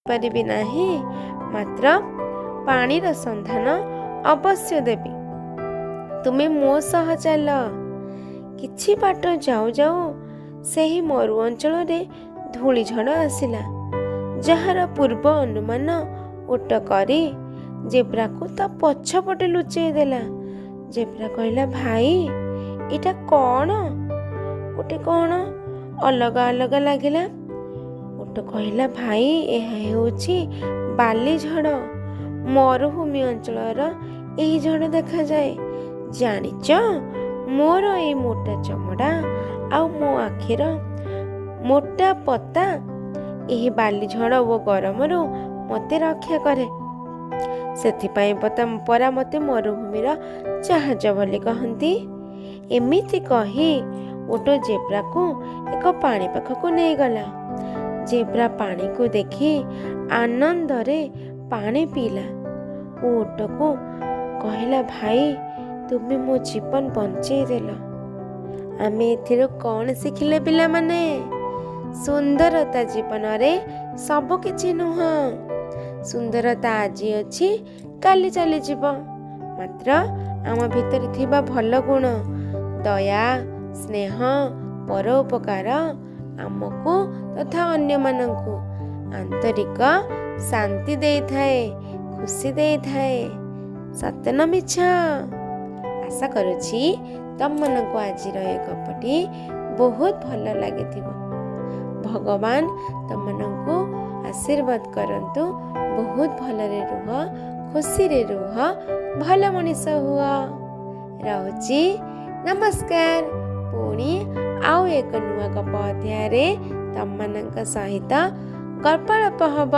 पारिबि नाही, मात्र पानीर संधान अवश्य देबी। तुमे मो सह चल। किछि बाट जाऊ जाऊ सेही मरु अंचल रे धूलिझड़ आसिला, जार पूर्व अनुमान ओट करी जेब्रा को ता पछपटे लुचेई देला। जेब्रा कहला, भाई इटा कौन? गोटे कौन अलग अलग लगिला। ओट कहला, भाई यह हेउछि बाली झड़। मरुभूमि अंचलर एही झड़ देखा जाए। जानिच, मोर ए मोटा चमड़ा आउ मो आखिर मोटा पता एही बाली झड़ ओ गरमरू मते रक्षा करे। सेथिपाई परा मते मरुभूमिर जहाज बोली कहती। एमिति कही ओट जेब्रा को एक पानी पाखक नहीं गला। जेब्रा पानी को देखी आनंदरे पानी पीला। ओट को कहला, भाई तुमे मो जीवन बंचेई देल। आमे एथिरो कौन शिखिले पिला माने? सुंदरता जीवन रे सब किछि नुह। सुंदरता आजी अछि, काली चली जीव। मात्र आम भितर थिबा भल गुण, दया, स्नेह, परोपकार आमको तथा अन्य मानकु आंतरिक शांति देई थाए, खुशी देई थाए। सत्य न मिछ। आशा करुछि तम मनकु आज गपटी बहुत भल लगी। भगवान तम मनकु आशीर्वाद करंतु। बहुत भलरे रुह, खुशी रे रुह, भल मनीष हुआ। रहुछि, नमस्कार। पुणी आउ एक नुआ गप अध्याय रे तम मनक सहित गल्पलप हब।